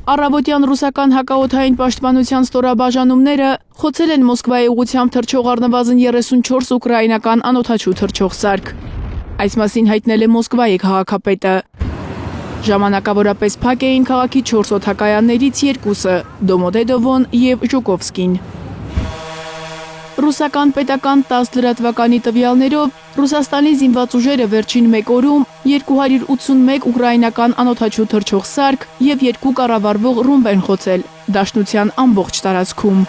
Առավոտյան ռուսական հակաօդային պաշտպանության ստորաբաժանումները խոցել են Մոսկվայի ուղղությամբ թռչող առնվազն 34 ուկրաինական անօդաչու թռչող սարք։ Այս մասին հայտնել է Մոսկվայի քաղաքապետը։ Ժամանակավորապես փակ էին քաղաքի 4 օդակայաններից երկուսը՝ Դոմոդեդովոն եւ Ժուկովսկին։ Ռուսական պետական 10 լրատվականի տվյալներով Ռուսաստանի զինված ուժերը վերջին մեկ օրում 281 ուկրաինական անօդաչու թռչող սարք եւ 2 կառավարվող ռումբ են խոցել Դաշնության ամբողջ տարածքում։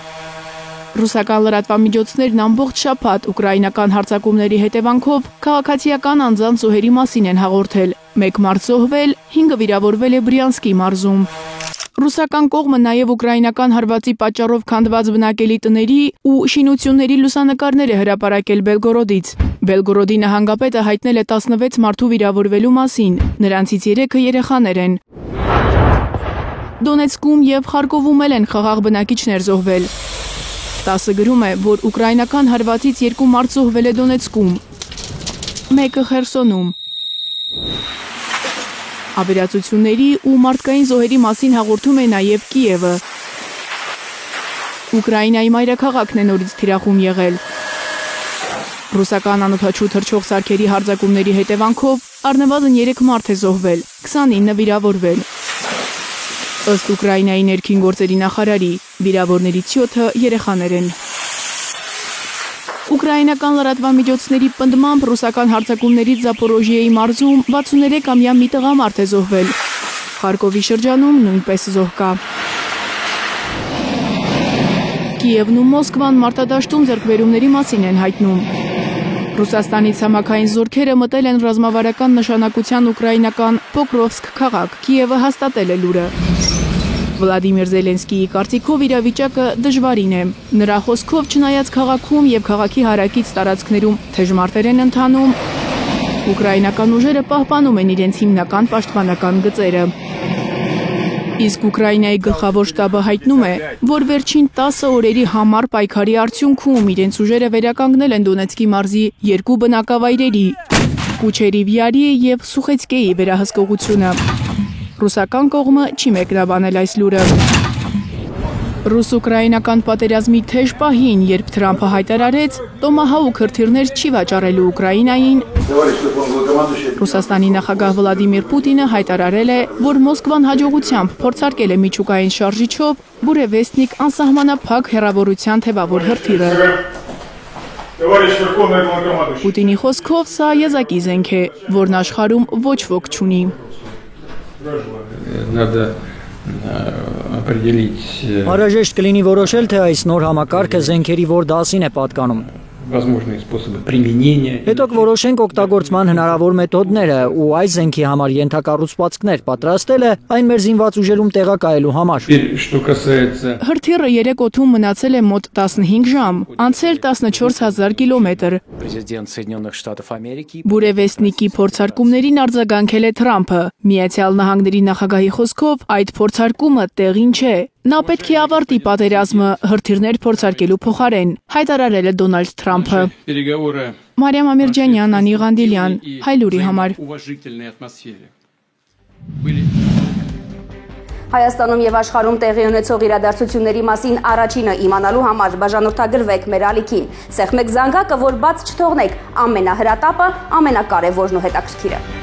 Ռուսական լրատվամիջոցներն ամբողջ շաբաթ ուկրաինական հարձակումների հետևանքով քաղաքացիական անձանց զոհերի մասին են հաղորդել։ 1 մարդ զոհվել, 5-ը վիրավորվել է Բրյանսկի մարզում։ Ռուսական կողմը նաև ուկրաինական հարվածի պատճառով քանդված բնակելի տների ու շինությունների լուսանկարներ է հրապարակել Բելգորոդից։ Բելգորոդի նահանգապետը հայտնել է 16 մարդու վիրավորվելու մասին, նրանցից 3-ը երեխաներ են։ Դոնեցկում եւ Խարկովում են խաղաղ բնակիչներ զոհվել։ ՏԱՍՍ-ը գրում է, որ ուկրաինական հարվածից 2 մարդ զոհվել է Դոնեցկում, 1-ը Խերսոնում։ Ավերածությունների ու մարդկային զոհերի մասին հաղորդում է նաև Կիևը։ Ուկրաինայի մայրաքաղաքն է նորից թիրախում եղել։ Ռուսական անօդաչու թռչող սարքերի հարձակումների հետևանքով առնվազն 3 մարդ է զոհվել, 29-ը վիրավորվել։ Ըստ Ուկրաինայի ներքին գործերի նախարարի, վիրավորներից 7-ը երեխաներ են։ Ուկրաինական լրատվամիջոցների պնդմամբ ռուսական հարձակումներից Զապորոժիեի մարզում 63-ամյա մի տղամարդ է զոհվել։ Խարկովի շրջանում նույնպես զոհ կա։ Կիևն ու Մոսկվան մարտադաշտում ձեռքբերումների մասին են հայտնում։ Ռուսաստանից ցամաքային զորքերը մտել են ռազմավարական նշանակության ուկրաինական Պոկրովսկ քաղաք, Կիևը հաստատել է լուրը։ Վլադիմիր Զելենսկիի կարծիքով իրավիճակը դժվարին է։ Նրա խոսքով, չնայած քաղաքում եւ քաղաքի հարակից տարածքներում թեժ մարտեր են ընթանում, ուկրաինական ուժերը պահպանում են իրենց հիմնական պաշտպանական գծերը։ Իսկ Ուկրաինայի գլխավոր շտաբը հայտնում է, որ վերջին 10 օրերի համառ պայքարի արդյունքում իրենց ուժերը վերականգնել են Դոնեցկի մարզի 2 բնակավայրերի՝ Կուչերիվյարի եւ Սուխեցկեի վերահսկողությունը։ Ռուսական կողմը չի մեկնաբանել այս լուրը։ Ռուս-ուկրաինական պատերազմի թեժ պահին, երբ Թրամփը հայտարարեց, Տոմահաուք հրթիռներ չի վաճառելու Ուկրաինային, Ռուսաստանի նախագահ Վլադիմիր Պուտինը հայտարարել է, որ Մոսկվան հաջողությամբ փորձարկել է միջուկային շարժիչով Բուրևեստնիկ անսահմանափակ հեռավորության թևավոր հրթիռը։ Պուտինի խոսքով սա եզակի զենք է, որն աշխարհում ոչ ոք չունի։ Անհրաժեշտ կլինի որոշել, թե այս նոր համակարգը զենքերի որ դասին է պատկանում։ Հետո կորոշենք օգտագործման հնարավոր մեթոդները ու այս զենքի համար ենթակառուցվածքներ պատրաստելը այն մեր զինված ուժերում տեղակայելու համար։ Հրթիռը 3 օդում մնացել է մոտ 15 ժամ, անցել 14000 կիլոմետր։ Բուրևեստնիկի փորձարկումներին արձագանքել է Թրամփը։ Միացյալ Նահանգների նախագահի խոսքով այդ փորձարկումը տեղին չէ։ Նա պետք է ավարտի պատերազմը հրթիռներ փորձարկելու փոխարեն, հայտարարել է Դոնալդ Թրամփը։ Մարիամ Ամիրջանյան, Անի Ղանդիլյան, Հայլուրի համար։ Հայաստանում եւ աշխարհում տեղի ունեցող իրադարձությունների մասին առաջինը իմանալու համար բաժանորդագրվեք մեր ալիքին։ Սեղմեք զանգակը, որ բաց չթողնեք ամենահրատապը, ամենակարևորն ու հետաքրքիրը։